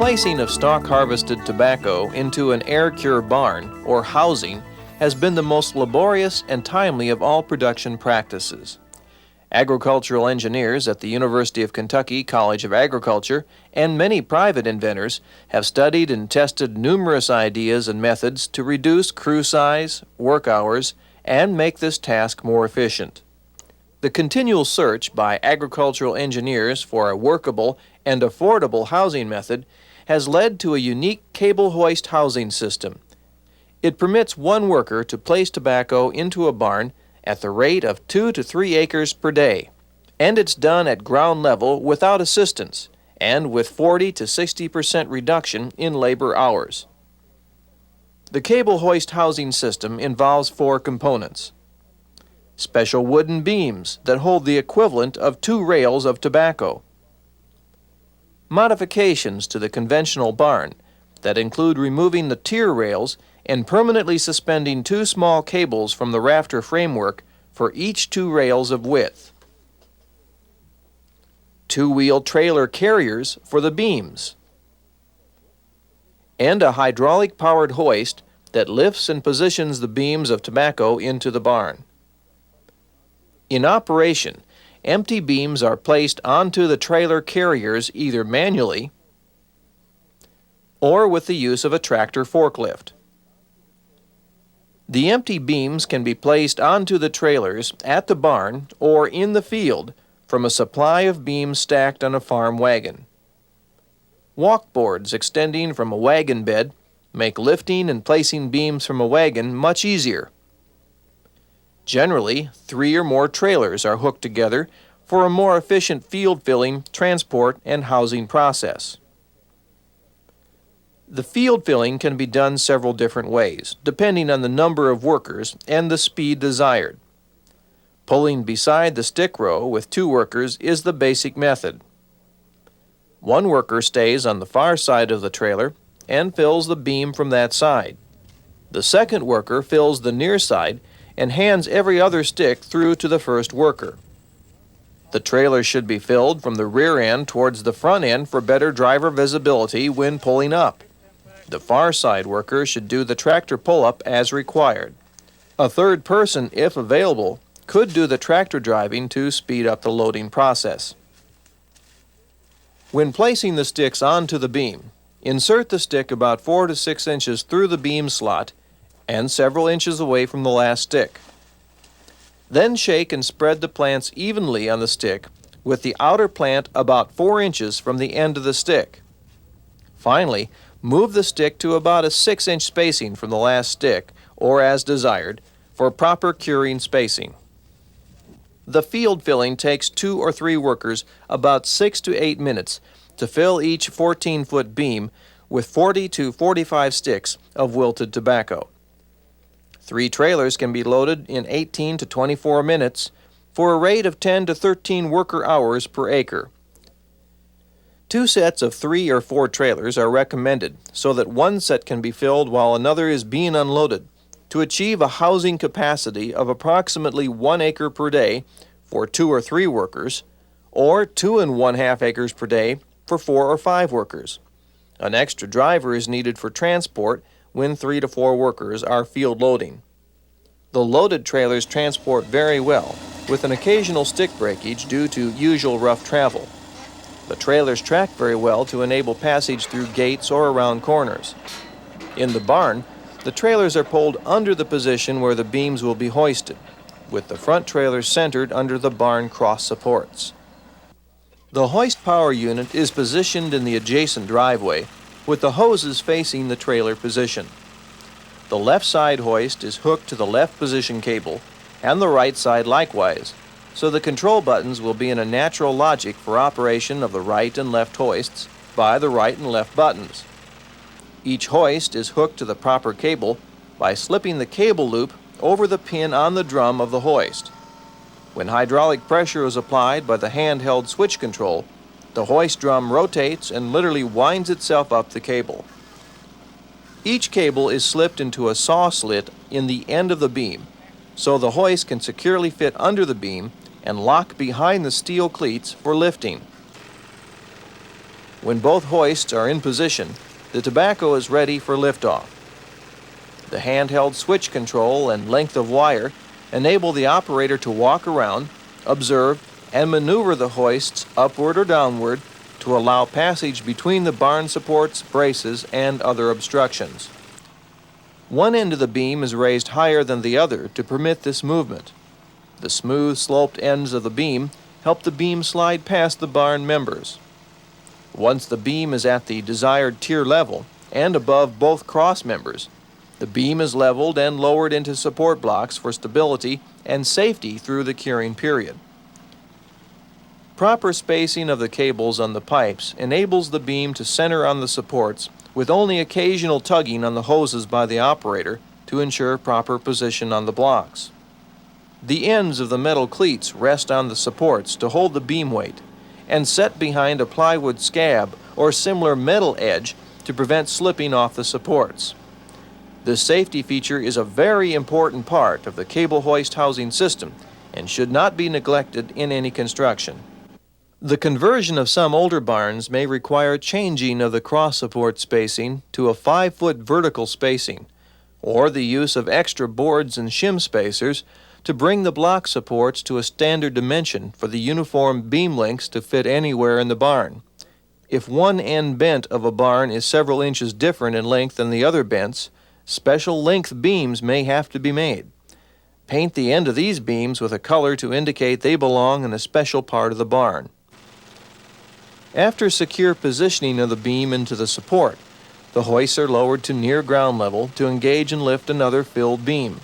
placing of stock harvested tobacco into an air-cure barn, or housing, has been the most laborious and timely of all production practices. Agricultural engineers at the University of Kentucky College of Agriculture and many private inventors have studied and tested numerous ideas and methods to reduce crew size, work hours, and make this task more efficient. The continual search by agricultural engineers for a workable and affordable housing method has led to a unique cable hoist housing system. It permits one worker to place tobacco into a barn at the rate of 2 to 3 acres per day, and it's done at ground level without assistance and with 40 to 60% reduction in labor hours. The cable hoist housing system involves 4 components. Special wooden beams that hold the equivalent of 2 rails of tobacco. Modifications to the conventional barn that include removing the tier rails and permanently suspending 2 small cables from the rafter framework for each 2 rails of width. 2-wheel trailer carriers for the beams. And a hydraulic-powered hoist that lifts and positions the beams of tobacco into the barn. In operation, empty beams are placed onto the trailer carriers either manually or with the use of a tractor forklift. The empty beams can be placed onto the trailers at the barn or in the field from a supply of beams stacked on a farm wagon. Walkboards extending from a wagon bed make lifting and placing beams from a wagon much easier. Generally, 3 or more trailers are hooked together for a more efficient field filling, transport, and housing process. The field filling can be done several different ways, depending on the number of workers and the speed desired. Pulling beside the stick row with 2 workers is the basic method. 1 worker stays on the far side of the trailer and fills the beam from that side. The second worker fills the near side and hands every other stick through to the first worker. The trailer should be filled from the rear end towards the front end for better driver visibility when pulling up. The far side worker should do the tractor pull-up as required. A third person, if available, could do the tractor driving to speed up the loading process. When placing the sticks onto the beam, insert the stick about 4 to 6 inches through the beam slot and several inches away from the last stick. Then shake and spread the plants evenly on the stick with the outer plant about 4 inches from the end of the stick. Finally, move the stick to about a 6-inch spacing from the last stick, or as desired, for proper curing spacing. The field filling takes 2 or 3 workers about 6 to 8 minutes to fill each 14-foot beam with 40 to 45 sticks of wilted tobacco. 3 trailers can be loaded in 18 to 24 minutes for a rate of 10 to 13 worker hours per acre. 2 sets of 3 or 4 trailers are recommended so that one set can be filled while another is being unloaded to achieve a housing capacity of approximately 1 acre per day for 2 or 3 workers, or 2 1/2 acres per day for 4 or 5 workers. An extra driver is needed for transport when 3 to 4 workers are field loading. The loaded trailers transport very well, with an occasional stick breakage due to usual rough travel. The trailers track very well to enable passage through gates or around corners. In the barn, the trailers are pulled under the position where the beams will be hoisted, with the front trailers centered under the barn cross supports. The hoist power unit is positioned in the adjacent driveway, with the hoses facing the trailer position. The left side hoist is hooked to the left position cable, and the right side likewise, so the control buttons will be in a natural logic for operation of the right and left hoists by the right and left buttons. Each hoist is hooked to the proper cable by slipping the cable loop over the pin on the drum of the hoist. When hydraulic pressure is applied by the handheld switch control, the hoist drum rotates and literally winds itself up the cable. Each cable is slipped into a saw slit in the end of the beam, so the hoist can securely fit under the beam and lock behind the steel cleats for lifting. When both hoists are in position, the tobacco is ready for liftoff. The handheld switch control and length of wire enable the operator to walk around, observe, and maneuver the hoists upward or downward to allow passage between the barn supports, braces, and other obstructions. One end of the beam is raised higher than the other to permit this movement. The smooth, sloped ends of the beam help the beam slide past the barn members. Once the beam is at the desired tier level and above both cross members, the beam is leveled and lowered into support blocks for stability and safety through the curing period. Proper spacing of the cables on the pipes enables the beam to center on the supports with only occasional tugging on the hoses by the operator to ensure proper position on the blocks. The ends of the metal cleats rest on the supports to hold the beam weight and set behind a plywood scab or similar metal edge to prevent slipping off the supports. This safety feature is a very important part of the cable hoist housing system and should not be neglected in any construction. The conversion of some older barns may require changing of the cross support spacing to a 5-foot vertical spacing, or the use of extra boards and shim spacers to bring the block supports to a standard dimension for the uniform beam lengths to fit anywhere in the barn. If one end bent of a barn is several inches different in length than the other bents, special length beams may have to be made. Paint the end of these beams with a color to indicate they belong in a special part of the barn. After secure positioning of the beam into the support, the hoists are lowered to near ground level to engage and lift another filled beam.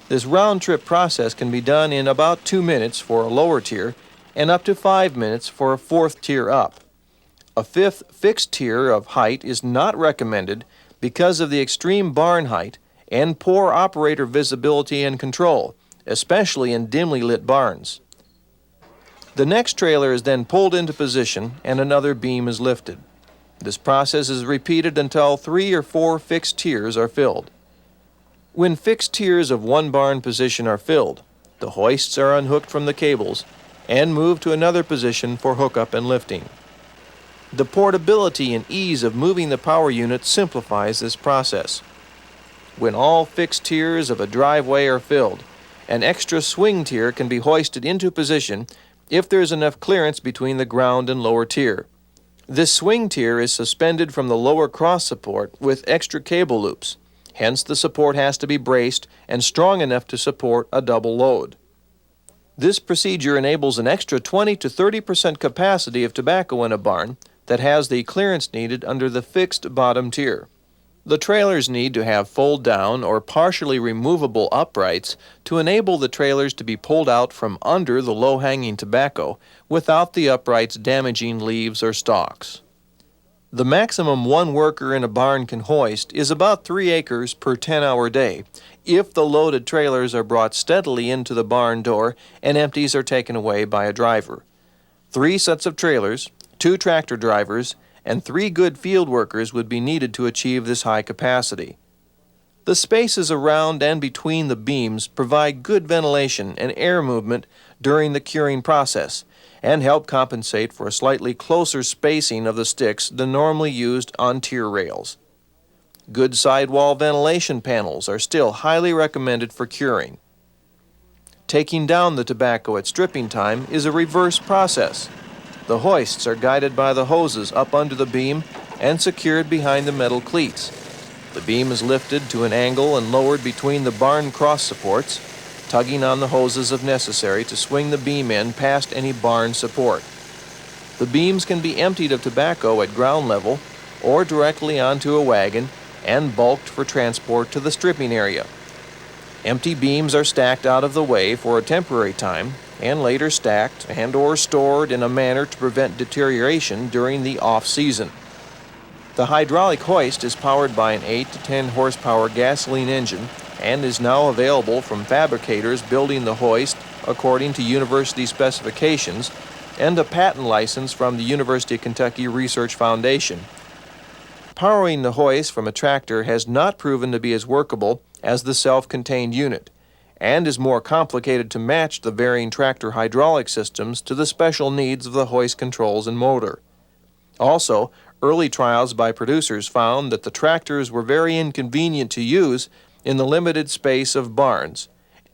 This round-trip process can be done in about 2 minutes for a lower tier and up to 5 minutes for a 4th tier up. A 5th fixed tier of height is not recommended because of the extreme barn height and poor operator visibility and control, especially in dimly lit barns. The next trailer is then pulled into position and another beam is lifted. This process is repeated until 3 or 4 fixed tiers are filled. When fixed tiers of one barn position are filled, the hoists are unhooked from the cables and moved to another position for hookup and lifting. The portability and ease of moving the power unit simplifies this process. When all fixed tiers of a driveway are filled, an extra swing tier can be hoisted into position if there is enough clearance between the ground and lower tier. This swing tier is suspended from the lower cross support with extra cable loops. Hence, the support has to be braced and strong enough to support a double load. This procedure enables an extra 20 to 30% capacity of tobacco in a barn that has the clearance needed under the fixed bottom tier. The trailers need to have fold-down or partially removable uprights to enable the trailers to be pulled out from under the low-hanging tobacco without the uprights damaging leaves or stalks. The maximum one worker in a barn can hoist is about 3 acres per 10-hour day if the loaded trailers are brought steadily into the barn door and empties are taken away by a driver. 3 sets of trailers, 2 tractor drivers, and 3 good field workers would be needed to achieve this high capacity. The spaces around and between the beams provide good ventilation and air movement during the curing process and help compensate for a slightly closer spacing of the sticks than normally used on tier rails. Good sidewall ventilation panels are still highly recommended for curing. Taking down the tobacco at stripping time is a reverse process. The hoists are guided by the hoses up under the beam and secured behind the metal cleats. The beam is lifted to an angle and lowered between the barn cross supports, tugging on the hoses if necessary to swing the beam end past any barn support. The beams can be emptied of tobacco at ground level or directly onto a wagon and bulked for transport to the stripping area. Empty beams are stacked out of the way for a temporary time and later stacked and/or stored in a manner to prevent deterioration during the off-season. The hydraulic hoist is powered by an 8 to 10 horsepower gasoline engine and is now available from fabricators building the hoist according to university specifications and a patent license from the University of Kentucky Research Foundation. Powering the hoist from a tractor has not proven to be as workable as the self-contained unit and is more complicated to match the varying tractor hydraulic systems to the special needs of the hoist controls and motor. Also, early trials by producers found that the tractors were very inconvenient to use in the limited space of barns,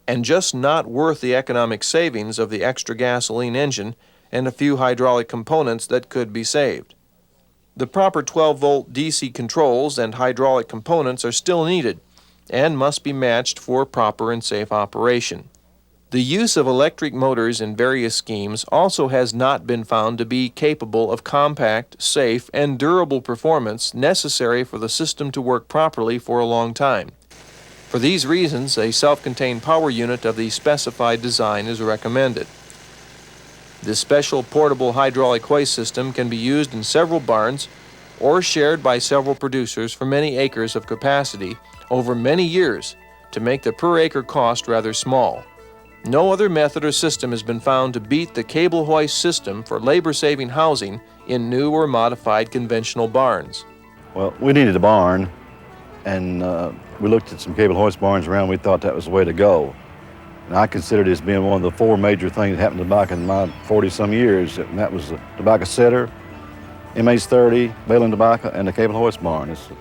and just not worth the economic savings of the extra gasoline engine and a few hydraulic components that could be saved. The proper 12-volt DC controls and hydraulic components are still needed and must be matched for proper and safe operation. The use of electric motors in various schemes also has not been found to be capable of compact, safe, and durable performance necessary for the system to work properly for a long time. For these reasons, a self-contained power unit of the specified design is recommended. This special portable hydraulic hoist system can be used in several barns or shared by several producers for many acres of capacity over many years to make the per-acre cost rather small. No other method or system has been found to beat the cable hoist system for labor-saving housing in new or modified conventional barns. Well, we needed a barn, and we looked at some cable hoist barns around. We thought that was the way to go. And I considered it as being one of the four major things that happened to tobacco in my 40-some years, and that was the tobacco setter, MH30, baling tobacco, and the cable hoist barn. It's the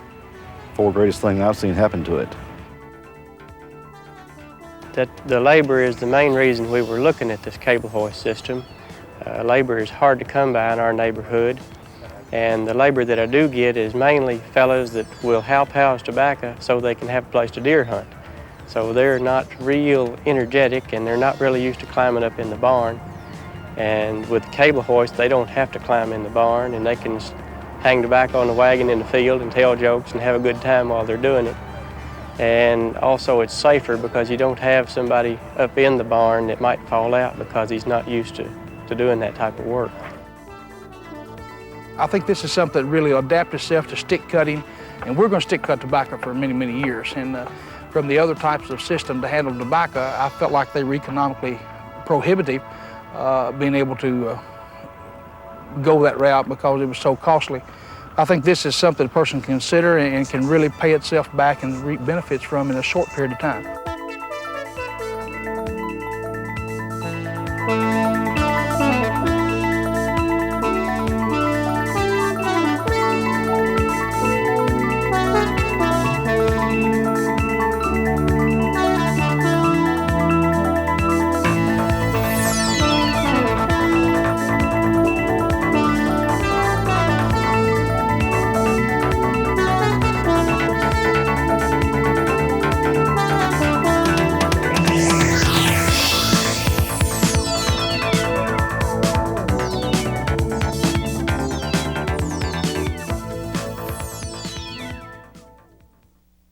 four greatest things I've seen happen to it. The labor is the main reason we were looking at this cable hoist system. Labor is hard to come by in our neighborhood, and the labor that I do get is mainly fellows that will help house tobacco so they can have a place to deer hunt. So they're not real energetic, and they're not really used to climbing up in the barn. And with the cable hoist, they don't have to climb in the barn, and they can hang tobacco on the wagon in the field and tell jokes and have a good time while they're doing it. And also it's safer because you don't have somebody up in the barn that might fall out because he's not used to doing that type of work. I think this is something that really will adapt itself to stick cutting, and we're going to stick cut tobacco for many, many years. And from the other types of system to handle tobacco, I felt like they were economically prohibitive, being able to go that route because it was so costly. I think this is something a person can consider and can really pay itself back and reap benefits from in a short period of time.